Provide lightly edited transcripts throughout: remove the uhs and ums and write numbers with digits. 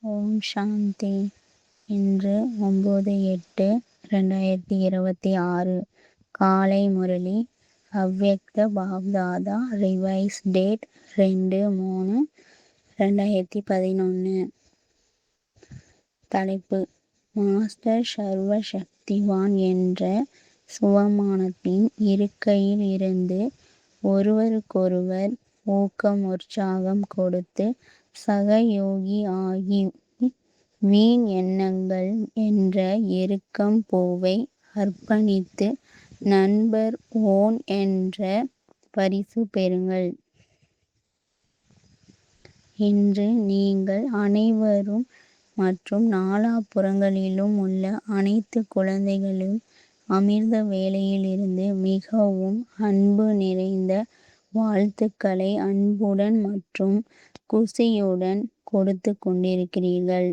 ஓம் சாந்தி. இன்று 9/8/2026 காலை முரளி. அவ்யக்த பாப்தாதா. Revise date 2/3/2011. தலைப்பு: மாஸ்டர் சர்வ சக்திவான் என்ற சுவமானத்தின் இருக்கையில் இருந்து ஒருவருக்கொருவர் ஊக்கம் உற்சாகம் கொடுத்து சகயோகி ஆகி வீண் எண்ணங்கள் என்ற எருக்கம் பூவை அர்ப்பணித்து நண்பர் ஓன் என்ற பரிசு பெறுங்கள். இன்று நீங்கள் அனைவரும் மற்றும் நாலாபுறங்களிலும் உள்ள அனைத்து குழந்தைகளும் அமிர்த வேளையில் இருந்து மிகவும் அன்பு நிறைந்த வாழ்த்துக்களை அன்புடன் மற்றும் குசியுடன் கொடுத்து கொண்டிருக்கிறீர்கள்.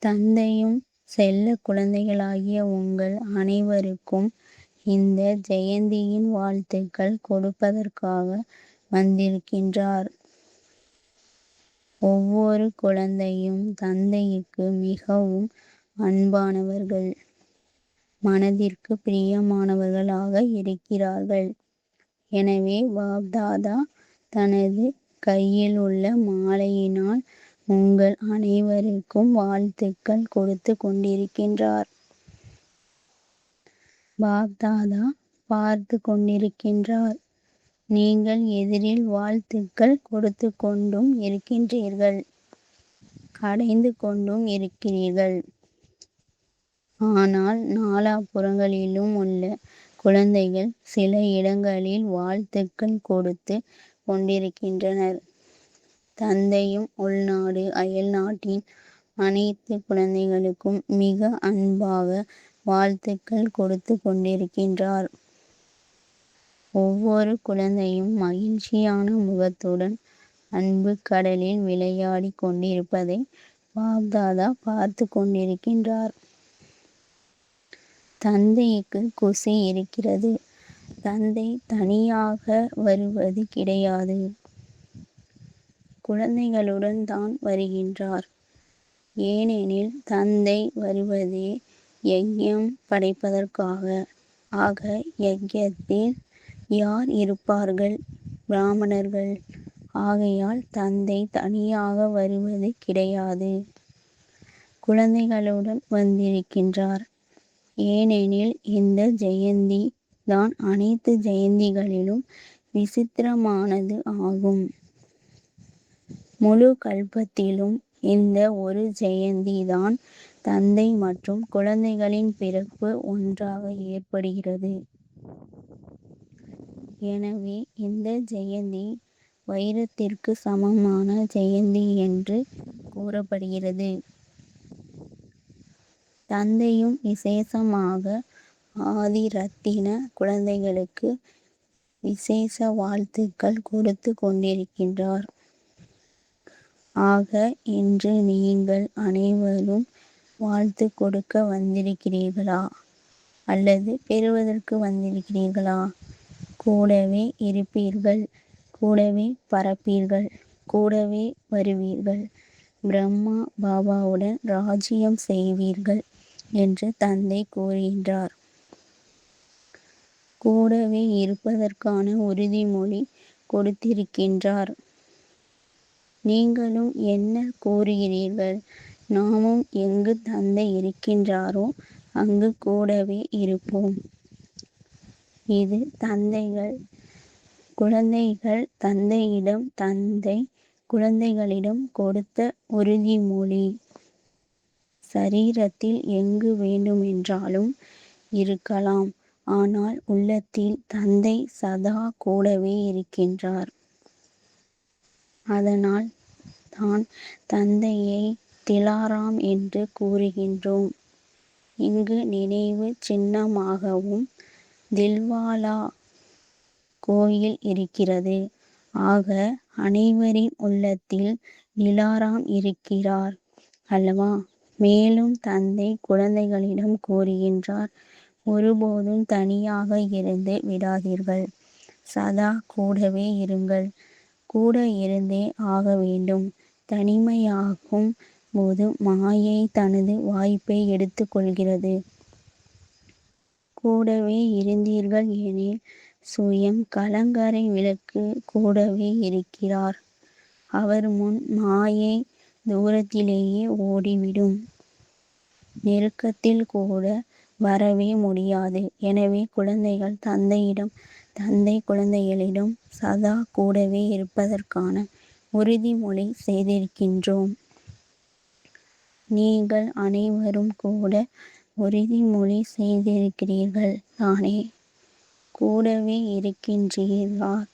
தந்தையும் செல்ல குழந்தைகளாகிய உங்கள் அனைவருக்கும் இந்த ஜெயந்தியின் வாழ்த்துக்கள் கொடுப்பதற்காக வந்திருக்கின்றார். ஒவ்வொரு குழந்தையும் தந்தைக்கு மிகவும் அன்பானவர்கள், மனதிற்கு பிரியமானவர்களாக இருக்கிறார்கள். எனவே பாப்தாதா தனது கையில் உள்ள மாலையினால் உங்கள் அனைவருக்கும் வாழ்த்துக்கள் கொடுத்து கொண்டிருக்கின்றார். பாப்தாதா பார்த்து கொண்டிருக்கின்றார். நீங்கள் எதிரில் வாழ்த்துக்கள் கொடுத்து கொண்டும் இருக்கின்றீர்கள், அடைந்து கொண்டும் இருக்கிறீர்கள். ஆனால் நாலாபுறங்களிலும் உள்ள குழந்தைகள் சில இடங்களில் வாழ்த்துக்கள் கொடுத்து கொண்டிருக்கின்றனர். தந்தையும் உள்நாடு அயல் நாட்டின் அனைத்து குழந்தைகளுக்கும் மிக அன்பாக வாழ்த்துக்கள் கொடுத்து கொண்டிருக்கின்றார். ஒவ்வொரு குழந்தையும் மகிழ்ச்சியான முகத்துடன் அன்பு கடலில் விளையாடி கொண்டிருப்பதை பாப்தாதா பார்த்து கொண்டிருக்கின்றார். தந்தைக்கு குசி இருக்கிறது. தந்தை தனியாக வருவது கிடையாது, குழந்தைகளுடன் தான் வருகின்றார். ஏனெனில் தந்தை வருவதே யக்ஞம் படைப்பதற்காக. ஆக யக்ஞத்தில் யார் இருப்பார்கள்? பிராமணர்கள். ஆகையால் தந்தை தனியாக வருவது கிடையாது, குழந்தைகளுடன் வந்திருக்கின்றார். ஏனெனில் இந்த ஜெயந்தி தான் அனைத்து ஜெயந்திகளிலும் விசித்திரமானது ஆகும். முழு கல்பத்திலும் இந்த ஒரு ஜெயந்தி தான் தந்தை மற்றும் குழந்தைகளின் பிறப்பு ஒன்றாக ஏற்படுகிறது. எனவே இந்த ஜெயந்தி வைரத்திற்கு சமமான ஜெயந்தி என்று கூறப்படுகிறது. தந்தையும் விசேஷமாக ஆதி ரத்தின குழந்தைகளுக்கு விசேஷ வாழ்த்துக்கள் கொடுத்து கொண்டிருக்கின்றார். ஆக இன்று நீங்கள் அனைவரும் வாழ்த்து கொடுக்க வந்திருக்கிறீர்களா அல்லது பெறுவதற்கு வந்திருக்கிறீர்களா? கூடவே இருப்பீர்கள், கூடவே பறப்பீர்கள், கூடவே வருவீர்கள், பிரம்மா பாபாவுடன் ராஜ்யம் செய்வீர்கள் என்று தந்தை கூறுகின்றார். கூடவே இருப்பதற்கான உறுதிமொழி கொடுத்திருக்கின்றார். நீங்களும் என்ன கூறுகிறீர்கள்? நாமும் எங்கு தந்தை இருக்கின்றாரோ அங்கு கூடவே இருப்போம். இது குழந்தைகள் தந்தையிடம், தந்தை குழந்தைகளிடம் கொடுத்த உறுதிமொழி. சரீரத்தில் எங்கு வேண்டுமென்றாலும் இருக்கலாம், ஆனால் உள்ளத்தில் தந்தை சதா கூடவே இருக்கின்றார். அதனால் தான் தந்தையை திலாராம் என்று கூறுகின்றோம். இங்கு நினைவு சின்னமாகவும் தில்வாலா கோயில் இருக்கிறது. ஆக அனைவரின் உள்ளத்தில் திலாராம் இருக்கிறார் அல்லவா? மேலும் தந்தை குழந்தைகளிடம் கூறுகின்றார், ஒருபோதும் தனியாக இருந்து விடாதீர்கள், சதா கூடவே இருங்கள், கூட இருந்தே ஆக வேண்டும். தனிமையாகும் போது மாயை தனது வாய்ப்பை எடுத்துக் கொள்கிறது. கூடவே இருந்தீர்கள் எனில் சுயம் கலங்கரை விளக்கு கூடவே இருக்கிறார். அவர் முன் மாயை தூரத்திலேயே ஓடிவிடும். நெருக்கத்தில் கூட வரவே முடியாது. எனவே குழந்தைகள் தந்தையிடம், தந்தை குழந்தைகளிடம் சதா கூடவே இருப்பதற்கான உறுதிமொழி செய்திருக்கின்றோம். நீங்கள் அனைவரும் கூட உறுதிமொழி செய்திருக்கிறீர்கள் தானே? கூடவே இருக்கின்றார்,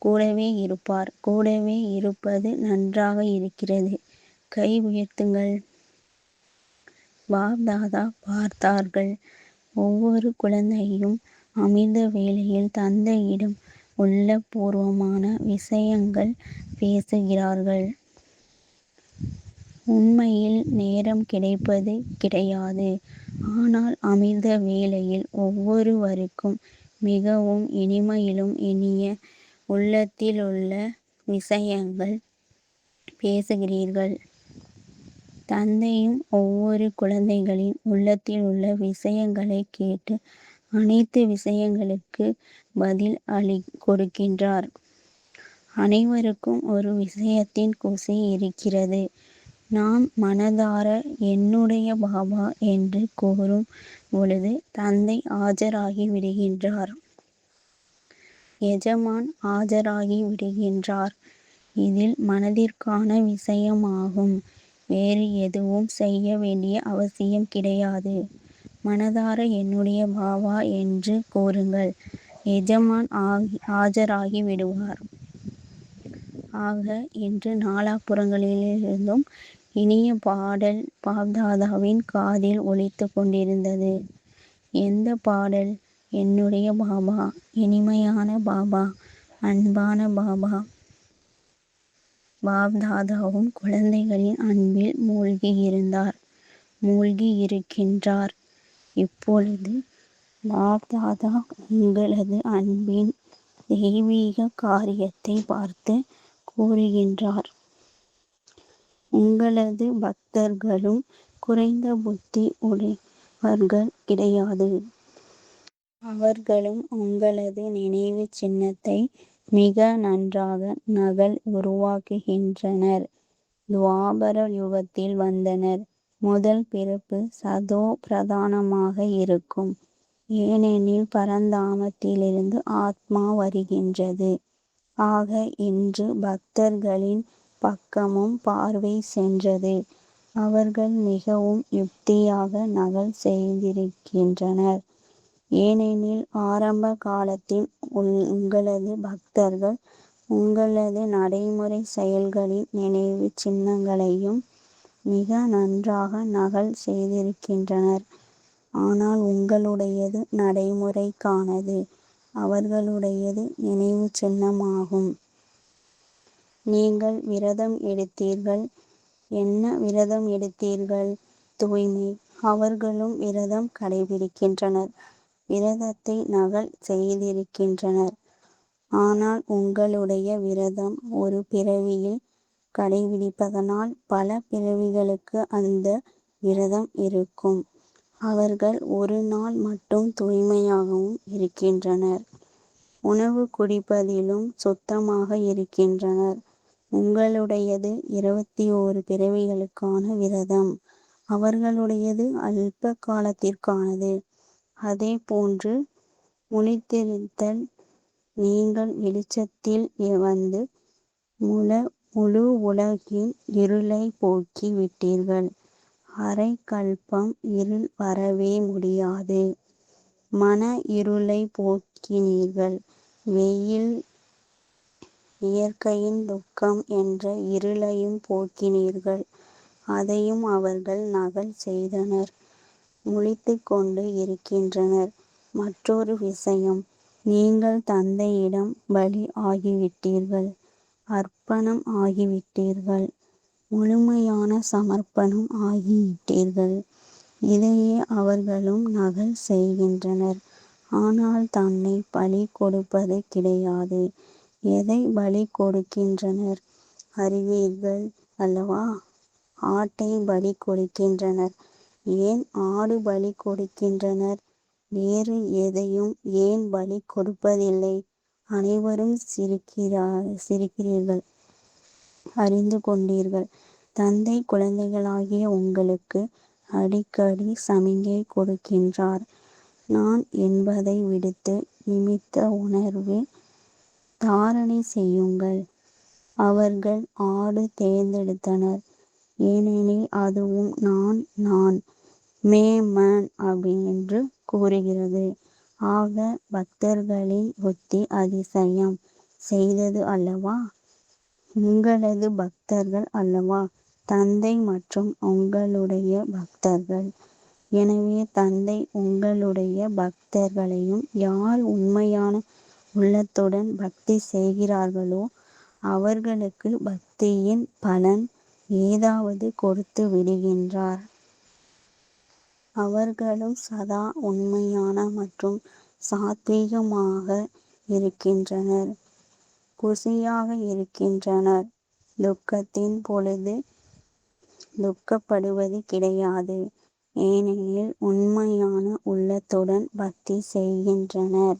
கூடவே இருப்பார். கூடவே இருப்பது நன்றாக இருக்கிறது. கை உயர்த்துங்கள். பாப்தாதா பார்த்தார்கள். ஒவ்வொரு குழந்தையும் அமிர்த வேளையில் தந்தையிடம் உள்ளபூர்வமான விஷயங்கள் பேசுகிறார்கள். உண்மையில் நேரம் கிடைப்பது கிடையாது. ஆனால் அமிர்த வேளையில் ஒவ்வொருவருக்கும் மிகவும் இனிமையிலும் இனிய உள்ளத்திலுள்ள விஷயங்கள் பேசுகிறீர்கள். தந்தையும் ஒவ்வொரு குழந்தைகளின் உள்ளத்தில் உள்ள விஷயங்களை கேட்டு அனைத்து விஷயங்களுக்கு பதில் கொடுக்கின்றார். அனைவருக்கும் ஒரு விஷயத்தின் குஷி இருக்கிறது. நாம் மனதார என்னுடைய பாபா என்று கூறும் பொழுது தந்தை ஆஜராகி விடுகின்றார். எஜமான் ஆஜராகி விடுகின்றார். இதில் மனதிற்கான விஷயமாகும். வேறு எதுவும் செய்ய வேண்டிய அவசியம் கிடையாது. மனதார என்னுடைய பாபா என்று கூறுங்கள். எஜமான் ஆஜராகி விடுவார். ஆக இன்று நாலாபுறங்களிலிருந்தும் இனிய பாடல் பாப்தாதாவின் காதில் ஒலித்துக் கொண்டிருந்தது. எந்த பாடல்? என்னுடைய பாபா, இனிமையான பாபா, அன்பான பாபா. பாப்தாதாவும் குழந்தைகளின் அன்பில் மூழ்கி இருக்கின்றார். இப்பொழுது பாப்தாதா உங்களது அன்பின் தெய்வீக காரியத்தை பார்த்து கூறுகின்றார். உங்களது பக்தர்களும் குறைந்த புத்தி உடையவர்கள் கிடையாது. அவர்களும் உங்களது நினைவு சின்னத்தை மிக நன்றாக நகல் உருவாக்குகின்றனர். துவாபர யுகத்தில் வந்தனர். முதல் பிறப்பு சதோ பிரதானமாக இருக்கும். ஏனெனில் பரந்தாமத்திலிருந்து ஆத்மா வருகின்றது. ஆக இன்று பக்தர்களின் பக்கமும் பார்வை சென்றது. அவர்கள் மிகவும் யுக்தியாக நகல் செய்திருக்கின்றனர். ஏனெனில் ஆரம்ப காலத்தில் உங்களது பக்தர்கள் உங்களது நடைமுறை செயல்களின் நினைவு சின்னங்களையும் மிக நன்றாக நகல் செய்திருக்கின்றனர். ஆனால் உங்களுடையது நடைமுறைக்கானது. அவர்களுடையது நினைவு சின்னமாகும். நீங்கள் விரதம் எடுத்தீர்கள். என்ன விரதம் எடுத்தீர்கள்? தூய்மை. அவர்களும் விரதம் கடைபிடிக்கின்றனர். விரதத்தை நகல் செய்திருக்கின்றனர். ஆனால் உங்களுடைய விரதம் ஒரு பிறவியில் கடைபிடிப்பதனால் பல பிறவிகளுக்கு அந்த விரதம் இருக்கும். அவர்கள் ஒரு நாள் மட்டும் தூய்மையாகவும் இருக்கின்றனர். உணவு குடிப்பதிலும் சுத்தமாக இருக்கின்றனர். உங்களுடையது 21 பிறவிகளுக்கான விரதம். அவர்களுடையது அல்ப காலத்திற்கானது. அதே போன்று முழித்திருத்தல். நீங்கள் வெளிச்சத்தில் வந்து முழு உலகின் இருளை போக்கி விட்டீர்கள். அரை கல்பம் இருள் வரவே முடியாது. மன இருளை போக்கினீர்கள். வெயில், இயற்கையின் துக்கம் என்ற இருளையும் போக்கினீர்கள். அதையும் அவர்கள் நகல் செய்தனர். முழித்துக் கொண்டு இருக்கின்றனர். மற்றொரு விஷயம், நீங்கள் தந்தையிடம் பலி ஆகிவிட்டீர்கள். அர்ப்பணம் ஆகிவிட்டீர்கள். முழுமையான சமர்ப்பணம் ஆகிவிட்டீர்கள். இதையே அவர்களும் நகல் செய்கின்றனர். ஆனால் தன்னை பலி கொடுப்பது கிடையாது. எதை பலி கொடுக்கின்றனர்? அறிவீர்கள் அல்லவா? ஆட்டை பலி கொடுக்கின்றனர். ஏன் ஆடு பலி கொடுக்கின்றனர்? வேறு எதையும் ஏன் பலி கொடுப்பதில்லை? அனைவரும் சிரிக்கிறீர்கள். அறிந்து கொண்டீர்கள். தந்தை குழந்தைகளாகிய உங்களுக்கு அடிக்கடி சமிக்ஞை கொடுக்கின்றார். நான் என்பதை விடுத்து நிமித்த உணர்வு தாரணை செய்யுங்கள். அவர்கள் ஆடு தேர்ந்தெடுத்தனர். ஏனெனில் அதுவும் நான் மேமன் என்று கூறுகிறது. ஆக பக்தர்களின் புத்தி அதிசயம் செய்தது அல்லவா? உங்களது பக்தர்கள் அல்லவா தந்தை மற்றும் உங்களுடைய பக்தர்கள். எனவே தந்தை உங்களுடைய பக்தர்களையும் யார் உண்மையான உள்ளத்துடன் பக்தி செய்கிறார்களோ அவர்களுக்கு பக்தியின் பலன் ஏதாவது கொடுத்து விடுகின்றார். அவர்களும் சதா உண்மையான மற்றும் சாத்வீகமாக இருக்கின்றனர். குஷியாக இருக்கின்றனர். துக்கத்தின் பொழுது துக்கப்படுவது கிடையாது. ஏனெனில் உண்மையான உள்ளத்துடன் பக்தி செய்கின்றனர்.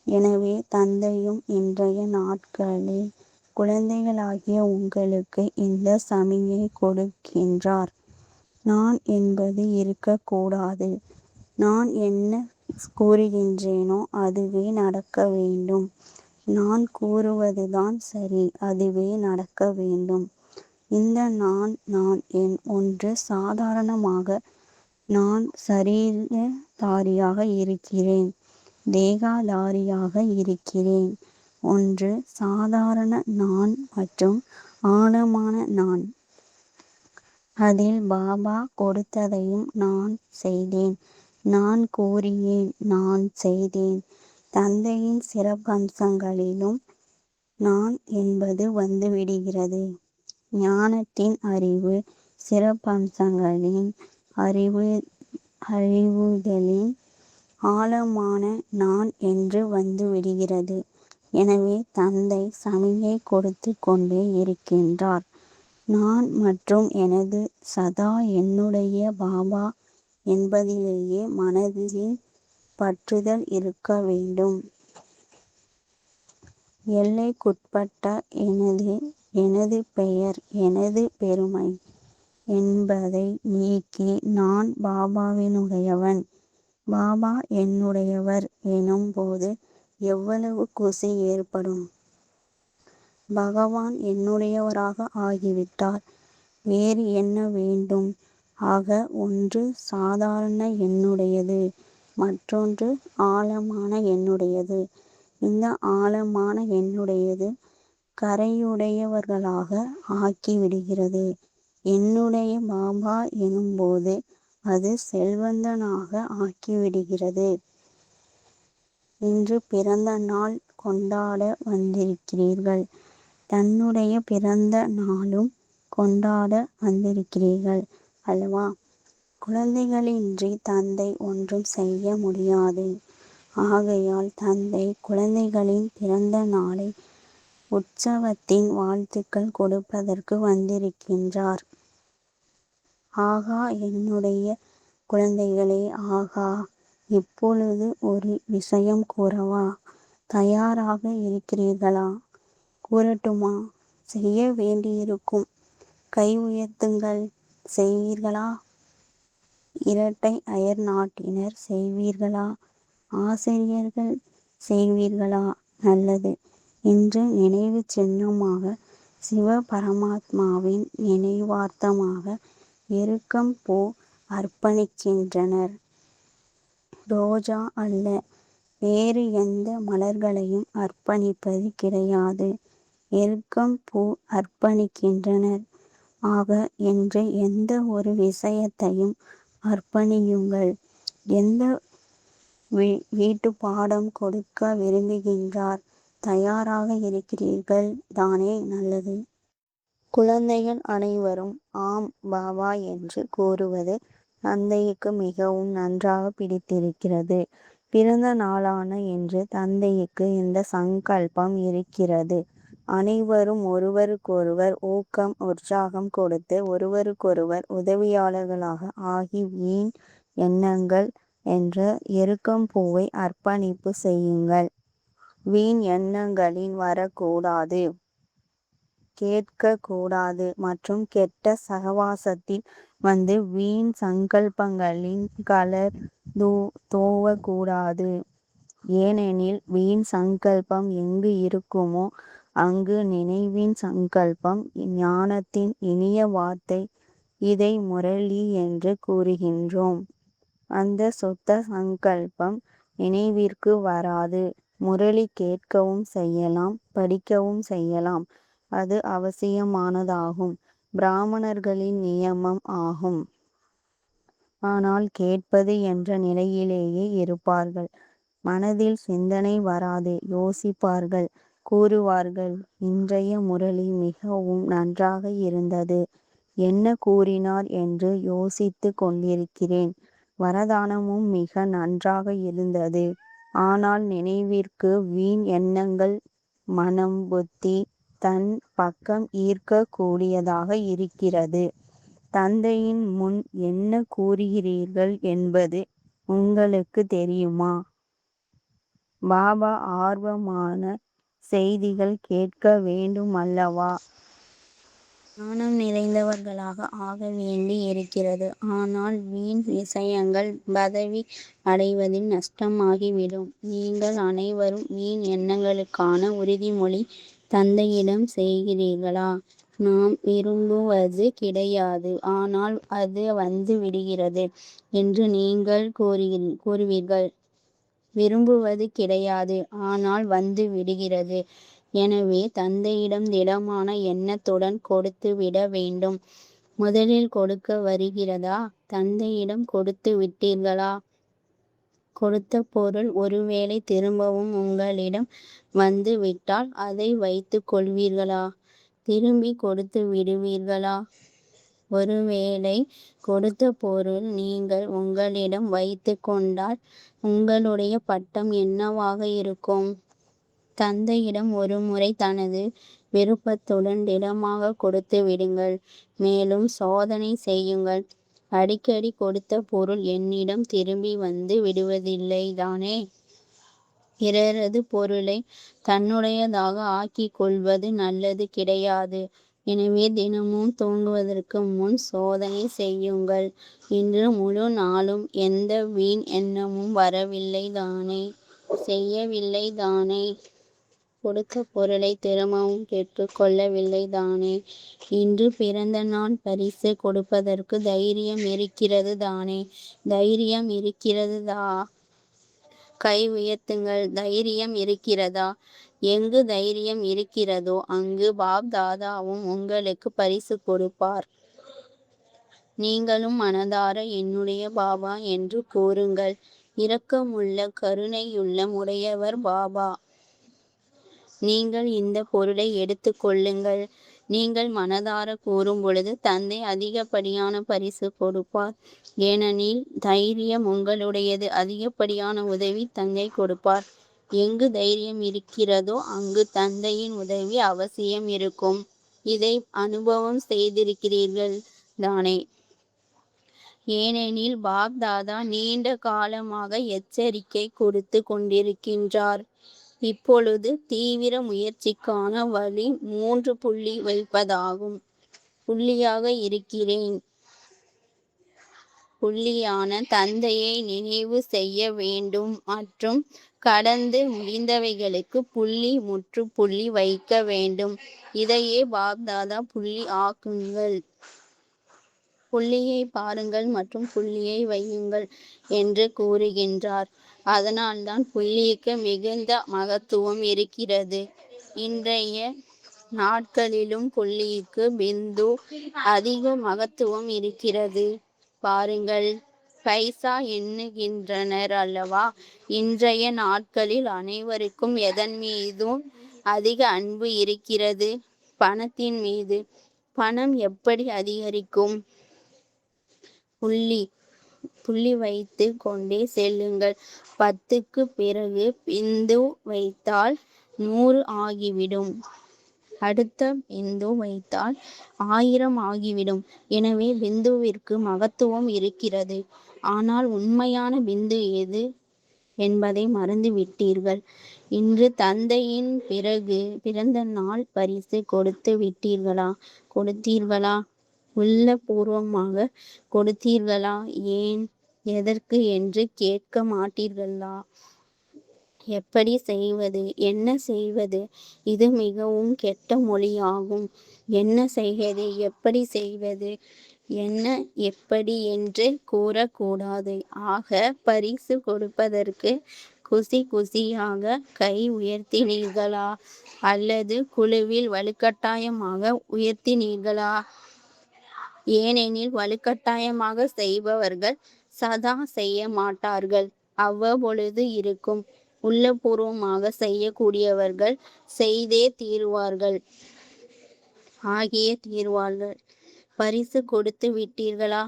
எனவே தந்தையும் இன்றைய நாட்களில் குழந்தைகளாகிய உங்களுக்கு இந்த சமிக்ஞை கொடுக்கின்றார். நான் என்பது இருக்கக்கூடாது. நான் என்ன கூறுகின்றேனோ அதுவே நடக்க வேண்டும். நான் கூறுவதுதான் சரி, அதுவே நடக்க வேண்டும். இந்த நான் ஒன்று சாதாரணமாக நான் சரீரதாரியாக இருக்கிறேன், தேகதாரியாக இருக்கிறேன். ஒன்று சாதாரண நான் மற்றும் ஆழமான நான். அதில் பாபா கொடுத்ததையும் நான் செய்தேன். நான் கூறினேன், நான் செய்தேன். தந்தையின் சிறப்பம்சங்களிலும் நான் என்பது வந்துவிடுகிறது. ஞானத்தின் அறிவு சிறப்பம்சங்களின் அறிவுதலின் ஆழமான நான் என்று வந்துவிடுகிறது. எனவே தந்தை சமிக்ஞை கொடுத்து கொண்டே இருக்கின்றார். நான் மற்றும் எனது சதா என்னுடைய பாபா என்பதிலேயே மனதில் பற்றுதல் இருக்க வேண்டும். எல்லைக்குட்பட்ட எனது பெயர், எனது பெருமை என்பதை நீக்கி நான் பாபாவினுடையவன், பாபா என்னுடையவர் எனும் போது எவ்வளவு குஷி ஏற்படும். பகவான் என்னுடையவராக ஆகிவிட்டார். வேறு என்ன வேண்டும்? ஆக ஒன்று சாதாரண என்னுடையது, மற்றொன்று ஆழமான என்னுடையது. இந்த ஆழமான என்னுடையது கரையுடையவர்களாக ஆக்கிவிடுகிறது. என்னுடைய பாபா எனும்போது அது செல்வந்தனாக ஆக்கிவிடுகிறது. இன்று பிறந்த நாள் கொண்டாட வந்திருக்கிறீர்கள். தன்னுடைய பிறந்த நாளும் கொண்டாட வந்திருக்கிறீர்கள் அல்லவா? குழந்தைகளின்றி தந்தை ஒன்றும் செய்ய முடியாது. ஆகையால் தந்தை குழந்தைகளின் பிறந்த நாளை உற்சவத்தின் வாழ்த்துக்கள் கொடுப்பதற்கு வந்திருக்கின்றார். ஆகா என்னுடைய குழந்தைகளே, ஆகா. இப்பொழுது ஒரு விஷயம் கூறவா? தயாராக இருக்கிறீர்களா? கூறட்டுமா? செய்ய வேண்டியிருக்கும். கை உயர்த்துங்கள். செய்வீர்களா? இரட்டை அயல்நாட்டினர் செய்வீர்களா? ஆசிரியர்கள் செய்வீர்களா? நல்லது. இன்று நினைவு சின்னமாக சிவ பரமாத்மாவின் நினைவார்த்தமாக எருக்கம் பூ அர்ப்பணிக்கின்றனர். ரோஜா அல்ல, வேறு எந்த மலர்களையும் அர்ப்பணிப்பது கிடையாது. எருக்கம் பூ அர்ப்பணிக்கின்றனர். ஆக இன்று எந்த ஒரு விஷயத்தையும் அர்ப்பணியுங்கள். எந்த வீட்டுப்பாடம் கொடுக்க விரும்புகின்றார்? தயாராக இருக்கிறீர்கள் தானே? நல்லது. குழந்தைகள் அனைவரும் ஆம் பாபா என்று கூறுவது தந்தைக்கு மிகவும் நன்றாக பிடித்திருக்கிறது. பிறந்த நாளான இன்று தந்தைக்கு இந்த சங்கல்பம் இருக்கிறது. அனைவரும் ஒருவருக்கொருவர் ஊக்கம் உற்சாகம் கொடுத்து ஒருவருக்கொருவர் உதவியாளர்களாக ஆகி வீண் எண்ணங்கள் என்ற எருக்கம்பூவை அர்ப்பணிப்பு செய்யுங்கள். வீண் எண்ணங்களின் வரக்கூடாது, கேட்கக்கூடாது மற்றும் கெட்ட சகவாசத்தில் வந்து வீண் சங்கல்பங்களின் கலர் தோவக்கூடாது. ஏனெனில் வீண் சங்கல்பம் எங்கு இருக்குமோ அங்கு நினைவின் சங்கல்பம் ஞானத்தின் இனிய வார்த்தை இதை முரளி என்று கூறுகின்றோம். அந்த சுத்த சங்கல்பம் நினைவிற்கு வராது. முரளி கேட்கவும் செய்யலாம், படிக்கவும் செய்யலாம். அது அவசியமானதாகும், பிராமணர்களின் நியமம் ஆகும். ஆனால் கேட்பது என்ற நிலையிலேயே இருப்பார்கள். மனதில் சிந்தனை வராது. யோசிப்பார்கள், கூறுவார்கள், இன்றைய முரளி மிகவும் நன்றாக இருந்தது. என்ன கூறினார் என்று யோசித்துக் கொண்டிருக்கிறேன். வரதானமும் மிக நன்றாக இருந்தது. ஆனால் நினைவிற்கு வீண் எண்ணங்கள் மனம் புத்தி தன் பக்கம் ஈர்க்க கூடியதாக இருக்கிறது. தந்தையின் முன் என்ன கூறுகிறீர்கள் என்பது உங்களுக்கு தெரியுமா? பாபா ஆர்வமான செய்திகள் கேட்க வேண்டுமல்லவா? ஞானம் நிறைந்தவர்களாக ஆக வேண்டி இருக்கிறது. ஆனால் வீண் விஷயங்கள் பதவி அடைவதில் நஷ்டமாகிவிடும். நீங்கள் அனைவரும் வீண் எண்ணங்களுக்கான உறுதிமொழி தந்தையிடம் செய்கிறீர்களா? நாம் விரும்புவது கிடையாது, ஆனால் அது வந்து விடுகிறது என்று நீங்கள் கூறுவீர்கள். விரும்புவது கிடையாது, ஆனால் வந்து விடுகிறது. எனவே தந்தையிடம் திடமான எண்ணத்துடன் கொடுத்து விட வேண்டும். முதலில் கொடுக்க வருகிறதா? தந்தையிடம் கொடுத்து விட்டீர்களா? கொடுத்த பொருள் ஒருவேளை திரும்பவும் உங்களிடம் வந்து விட்டால் அதை வைத்துக் கொள்வீர்களா? திரும்பி கொடுத்து விடுவீர்களா? ஒருவேளை கொடுத்த பொருள் நீங்கள் உங்களிடம் வைத்து கொண்டால் உங்களுடைய பட்டம் என்னவாக இருக்கும்? தந்தையிடம் ஒருமுறை தனது விருப்பத்துடன் திடமாக கொடுத்து விடுங்கள். மேலும் சோதனை செய்யுங்கள். அடிக்கடி கொடுத்த பொருள் என்னிடம் திரும்பி வந்து விடுவதில்லை தானே? பிறரது பொருளை தன்னுடையதாக ஆக்கிக் கொள்வது நல்லது கிடையாது. எனவே தினமும் தூங்குவதற்கு முன் சோதனை செய்யுங்கள். இன்று முழு நாளும் எந்த வீண் எண்ணமும் வரவில்லை தானே? செய்யவில்லை தானே? கொடுத்த பொருளை திரும்பவும் பெற்றுக் கொள்ளவில்லை தானே? இன்று பிறந்த நாள் பரிசு கொடுப்பதற்கு தைரியம் இருக்கிறது தானே? தைரியம் இருக்கிறதா? கை உயர்த்துங்கள். தைரியம் இருக்கிறதா? எங்கு தைரியம் இருக்கிறதோ அங்கு பாப் தாதாவும் உங்களுக்கு பரிசு கொடுப்பார். நீங்களும் மனதார என்னுடைய பாபா என்று கூறுங்கள். இரக்கமுள்ள கருணையுள்ளம் உடையவர் பாபா. நீங்கள் இந்த பொருளை எடுத்துக் கொள்ளுங்கள். நீங்கள் மனதார கூறும் பொழுது தந்தை அதிகப்படியான பரிசு கொடுப்பார். ஏனெனில் தைரியம் உங்களுடையது. அதிகப்படியான உதவி தந்தை கொடுப்பார். எங்கு தைரியம் இருக்கிறதோ அங்கு தந்தையின் உதவி அவசியம் இருக்கும். இதை அனுபவம் செய்திருக்கிறீர்கள் தானே? ஏனெனில் பாப் தாதா நீண்ட காலமாக எச்சரிக்கை கொடுத்து கொண்டிருக்கின்றார். இப்பொழுது தீவிர முயற்சிக்கான வழி 3 புள்ளி வைப்பதாகும். புள்ளியாக இருக்கிறேன். புள்ளியான தந்தையை நினைவு செய்ய வேண்டும் மற்றும் கடந்து முடிந்தவைகளுக்கு புள்ளி முற்றுப்புள்ளி வைக்க வேண்டும். இதையே பாப் தாதா புள்ளி ஆக்குங்கள், புள்ளியை பாருங்கள் மற்றும் புள்ளியை வையுங்கள் என்று கூறுகின்றார். அதனால்தான் புள்ளிக்கு மிகுந்த மகத்துவம் இருக்கிறது. இன்றைய நாட்களிலும் புள்ளிக்கு பிந்து அதிக மகத்துவம் இருக்கிறது. பாருங்கள், பைசா எண்ணுகின்றனர் அல்லவா? இன்றைய நாட்களில் அனைவருக்கும் எதன் மீதும் அதிக அன்பு இருக்கிறது? பணத்தின் மீது. பணம் எப்படி அதிகரிக்கும்? புள்ளி வைத்து கொண்டே செல்லுங்கள். 10க்கு பிறகு பிந்து வைத்தால் 100 ஆகிவிடும். அடுத்த பிந்து வைத்தால் 1000 ஆகிவிடும். எனவே பிந்துவிற்கு மகத்துவம் இருக்கிறது. ஆனால் உண்மையான பிந்து எது என்பதை மறந்து விட்டீர்கள். இன்று தந்தையின் பிறந்த நாள் பரிசு கொடுத்து விட்டீர்களா? கொடுத்தீர்களா? உள்ளபூர்வமாக கொடுத்தீர்களா? ஏன், எதற்கு என்று கேட்க மாட்டீர்களா? எப்படி செய்வது? என்ன செய்வது? இது மிகவும் கெட்ட மொழியாகும். என்ன செய்வது? எப்படி செய்வது? என்ன எப்படி என்று கூறக்கூடாது. ஆக பரிசு கொடுப்பதற்கு குசி குசியாக கை உயர்த்தினீர்களா? அல்லது குழுவில் வலுக்கட்டாயமாக உயர்த்தினீர்களா? ஏனெனில் வலுக்கட்டாயமாக செய்பவர்கள் சதா செய்ய மாட்டார்கள். அவ்வப்பொழுது இருக்கும். உள்ளபூர்வமாக செய்யக்கூடியவர்கள் செய்தே தீருவார்கள். பரிசு கொடுத்து விட்டீர்களா?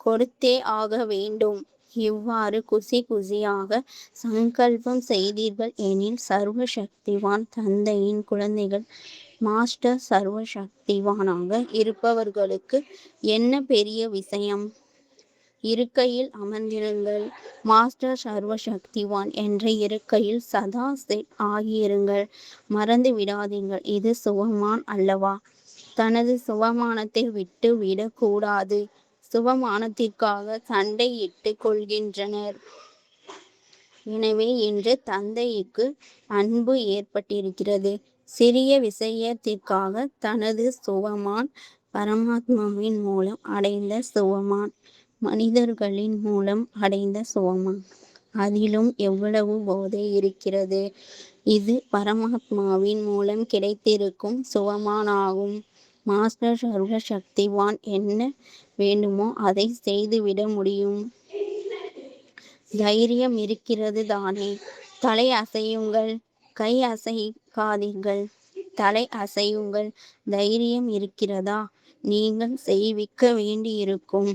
கொடுத்தே ஆக வேண்டும். இவ்வாறு குசி குசியாக சங்கல்பம் செய்தீர்கள் எனில் சர்வ சக்திவான் தந்தையின் குழந்தைகள் மாஸ்டர் சர்வ சக்திவானாக இருப்பவர்களுக்கு என்ன பெரிய விஷயம்? இருக்கையில் அமர்ந்திருங்கள். மாஸ்டர் சர்வ சக்திவான் என்ற இருக்கையில் சதா செட் ஆகியிருங்கள். மறந்து விடாதீர்கள், இது சுவமான் அல்லவா? தனது சுவமானத்தை விட்டு விடக்கூடாது. சுவமானத்திற்காக சண்டையிட்டுக் கொள்கின்றனர். எனவே இன்று தந்தைக்கு அன்பு ஏற்பட்டிருக்கிறது. சிறிய விஷயத்திற்காக தனது சுவமான் பரமாத்மாவின் மூலம் அடைந்த சுவமான், மனிதர்களின் மூலம் அடைந்த சுவமான். அதிலும் எவ்வளவு போதை இருக்கிறது! இது பரமாத்மாவின் மூலம் கிடைத்திருக்கும் சுவமானாகும். மாஸ்டர் சர்வ சக்திவான் என்ன வேண்டுமோ அதை செய்துவிட முடியும். தைரியம் இருக்கிறது தானே? தலை அசையுங்கள். கை அசைக்காதீர்கள். தலை அசையுங்கள். தைரியம் இருக்கிறதா? நீங்கள் செய்விக்க வேண்டியிருக்கும்.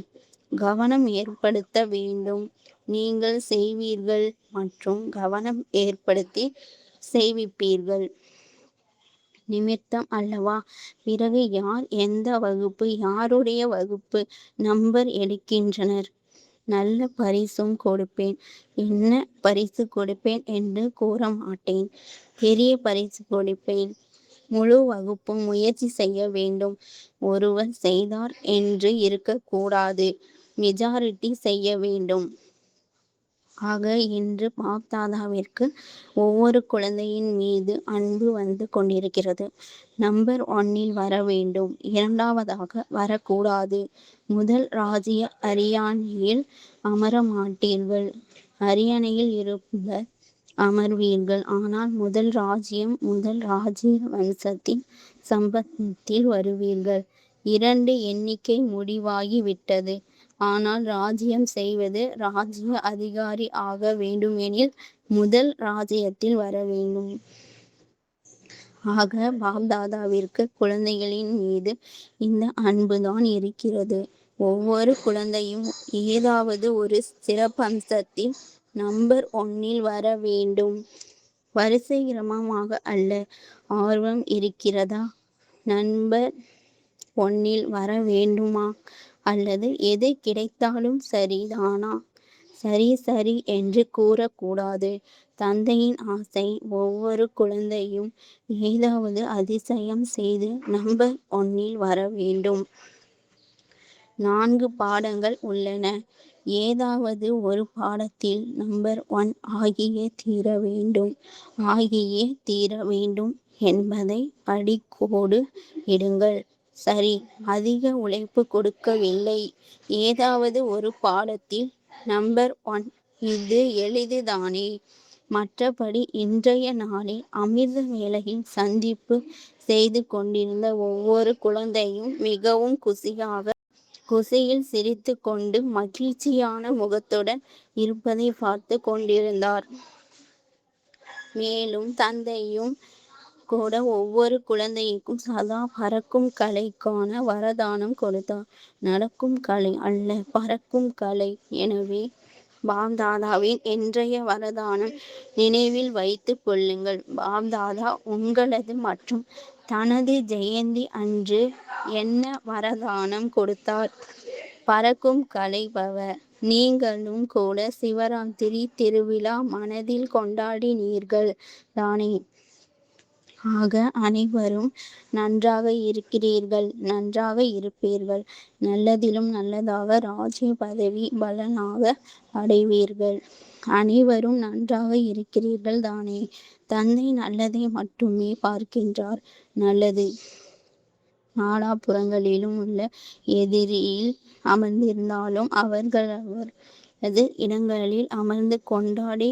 கவனம் ஏற்படுத்த வேண்டும். நீங்கள் செய்வீர்கள் மற்றும் கவனம் ஏற்படுத்தி செய்விப்பீர்கள். நிமித்தம் அல்லவா? பிறகு யார் எந்த வகுப்பு, யாருடைய வகுப்பு நம்பர் எடுக்கின்றனர்? நல்ல பரிசும் கொடுப்பேன். என்ன பரிசு கொடுப்பேன் என்று கூற மாட்டேன். பெரிய பரிசு கொடுப்பேன். முழு வகுப்பும் முயற்சி செய்ய வேண்டும். ஒருவர் செய்தார் என்று இருக்கக்கூடாது. மெஜாரிட்டி செய்ய வேண்டும். ஆக இன்று பாப்தாதாவிற்கு ஒவ்வொரு குழந்தையின் மீது அன்பு வந்து கொண்டிருக்கிறது. நம்பர் 1இல் வர வேண்டும். இரண்டாவதாக வரக்கூடாது. முதல் ராஜ்ய அரியணையில் அமர மாட்டீர்கள். அரியணையில் இருந்த அமர்வீர்கள். ஆனால் முதல் ராஜ்ய வம்சத்தின் சம்பத்தில் வருவீர்கள். 2 எண்ணிக்கை முடிவாகி விட்டது. ஆனால் ராஜ்யம் செய்வது, ராஜ்ய அதிகாரி ஆக வேண்டுமெனில் முதல் ராஜ்யத்தில் வர வேண்டும். ஆக பாப்தாதாவிற்கு குழந்தைகளின் மீது இந்த அன்புதான் இருக்கிறது. ஒவ்வொரு குழந்தையும் ஏதாவது ஒரு சிறப்பம்சத்தில் நம்பர் 1இல் வர வேண்டும். வரிசை கிரமமாக அல்ல. ஆர்வம் இருக்கிறதா? நம்பர் 1இல் வர வேண்டுமா? அல்லது எது கிடைத்தாலும் சரிதானா? சரி சரி என்று கூறக்கூடாது. தந்தையின் ஆசை ஒவ்வொரு குழந்தையும் ஏதாவது அதிசயம் செய்து நம்பர் 1இல் வர வேண்டும். 4 பாடங்கள் உள்ளன. ஏதாவது ஒரு பாடத்தில் நம்பர் 1 ஆகியே தீர வேண்டும் என்பதை அடிக்கோடு இடுங்கள். சரி, அதிக உழைப்பு கொடுக்கவில்லை. ஏதாவது ஒரு பாடத்தில் நம்பர் 1, இது எளிதுதானே? மற்றபடி இன்றைய நாளில் அமிர்த வேளையில் சந்திப்பு செய்து கொண்டிருந்த ஒவ்வொரு குழந்தையும் மிகவும் குசியில் சிரித்து கொண்டு மகிழ்ச்சியான முகத்துடன் இருப்பதை பார்த்து கொண்டிருந்தார். மேலும் தந்தையும் கூட ஒவ்வொரு குழந்தைக்கும் சதா பறக்கும் கலைக்கான வரதானம் கொடுத்தார். நடக்கும் கலை அல்ல, பறக்கும் கலை. எனவே பாப்தாதாவின் இன்றைய வரதானம் நினைவில் வைத்துக் கொள்ளுங்கள். பாப்தாதா உங்களது மற்றும் தனது ஜெயந்தி அன்று என்ன வரதானம் கொடுத்தார்? பறக்கும் கலைபவ, நீங்களும் கூட சிவராத்திரி திருவிழா மனதில் கொண்டாடினீர்கள் தானே? ஆக அனைவரும் நன்றாக இருக்கிறீர்கள், நன்றாக இருப்பீர்கள். நல்லதிலும் நல்லதாக ராஜ்ய பதவி பலனாக அடைவீர்கள். அனைவரும் நன்றாக இருக்கிறீர்கள் தானே? தந்தை நல்லதை மட்டுமே பார்க்கின்றார். நல்லது நாலாபுறங்களிலும் உள்ள எதிரில் அமர்ந்திருந்தாலும் அவரது இடங்களில் அமர்ந்து கொண்டாடி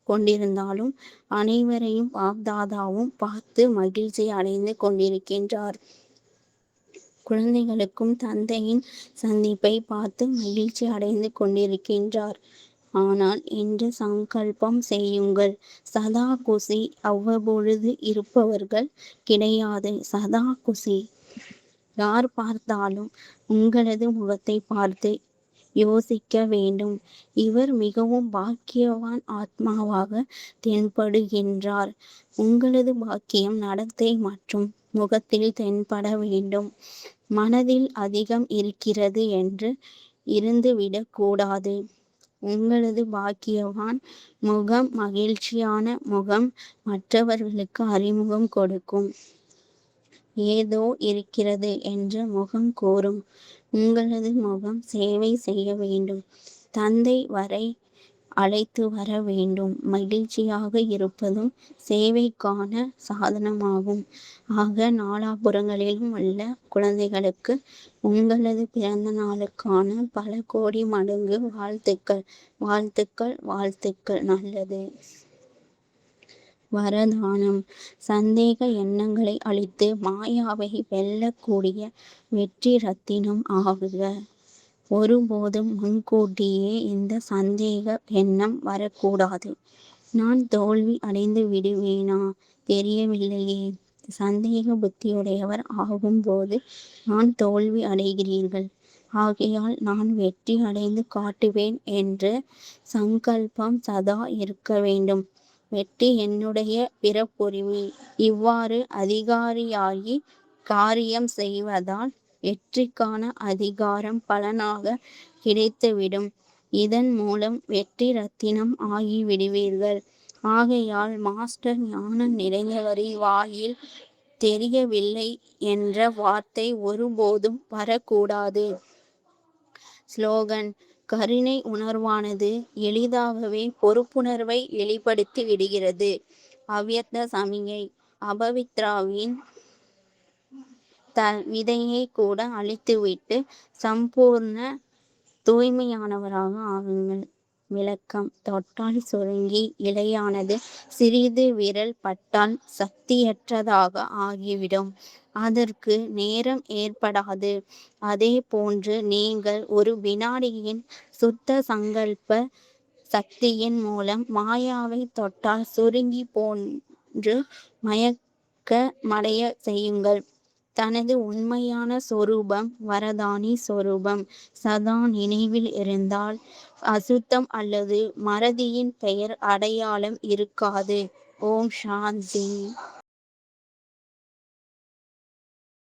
கொண்டிருந்தாலும் அனைவரையும் பாப்தாதாவும் பார்த்து மகிழ்ச்சி அடைந்து கொண்டிருக்கின்றார். குழந்தைகளுக்கும் தந்தையின் சந்திப்பை பார்த்து மகிழ்ச்சி அடைந்து கொண்டிருக்கின்றார். ஆனால் இன்று சங்கல்பம் செய்யுங்கள். சதா குஷி அவ்வப்பொழுது இருப்பவர்கள் கிடையாது. சதா குஷி. யார் பார்த்தாலும் உங்களது முகத்தை பார்த்து யோசிக்க வேண்டும். இவர் மிகவும் பாக்கியவான் ஆத்மாவாக தென்படுகின்றார். உங்களது பாக்கியம் நடத்தை மற்றும் முகத்தில் தென்பட வேண்டும். மனதில் அதிகம் இருக்கிறது என்று இருந்துவிடக் கூடாது. உங்களது பாக்கியவான் முகம் மகிழ்ச்சியான முகம் மற்றவர்களுக்கு அறிமுகம் கொடுக்கும். ஏதோ இருக்கிறது என்று முகம் கூறும். உங்களது முகம் சேவை செய்ய வேண்டும். தந்தை வரை அழைத்து வர வேண்டும். மகிழ்ச்சியாக இருப்பதும் சேவைக்கான சாதனமாகும். ஆக நாலாபுறங்களிலும் உள்ள குழந்தைகளுக்கு உங்களது பிறந்த நாளுக்கான பல கோடி மடங்கு வாழ்த்துக்கள், வாழ்த்துக்கள், வாழ்த்துக்கள். நல்லது. வரதானம். சந்தேக எண்ணங்களை அழித்து மாயாவை வெல்லக்கூடிய வெற்றி ரத்தினம் ஆகுக. ஒருபோதும் முன்கூட்டியே இந்த சந்தேக எண்ணம் வரக்கூடாது. நான் தோல்வி அடைந்து விடுவேனா? தெரியவில்லையே. சந்தேக புத்தியுடையவர் ஆகும்போது நான் தோல்வி அடைகிறீர்கள். ஆகையால் நான் வெற்றி அடைந்து காட்டுவேன் என்று சங்கல்பம் சதா இருக்க வேண்டும். வெற்றி என்னுடைய பிறப்புரிமை. இவ்வாறு அதிகாரியாகி காரியம் செய்வதால் வெற்றிக்கான அதிகாரம் பலனாக கிடைத்துவிடும். இதன் மூலம் வெற்றி ரத்தினம் ஆகிவிடுவீர்கள். ஆகையால் மாஸ்டர் ஞானம் நிறைந்தவரின் வாயில் தெரியவில்லை என்ற வார்த்தை ஒருபோதும் வரக்கூடாது. ஸ்லோகன். கருணை உணர்வானது எளிதாகவே பொறுப்புணர்வை வெளிப்படுத்தி விடுகிறது. அவ்யக்த சமிஞை. அபவித்ராவின் விதையை கூட அழித்துவிட்டு சம்பூர்ண தூய்மையானவராக ஆகுங்கள். விளக்கம். தொட்டால் சுருங்கி இலையானது சிறிது விரல் பட்டால் சக்தியற்றதாக ஆகிவிடும். அதற்கு நேரம் ஏற்படாது. அதே போன்று நீங்கள் ஒரு வினாடியின் சுத்த சங்கல்ப சக்தியின் மூலம் மாயாவை தொட்டால் சுருங்கி போன்று மயக்கமடைய செய்யுங்கள். தனது உண்மையான சொரூபம் வரதானி சொரூபம் சதா நினைவில் இருந்தால் அசுத்தம் அல்லது மறதியின் பெயர் அடையாளம் இருக்காது. ஓம் சாந்தி.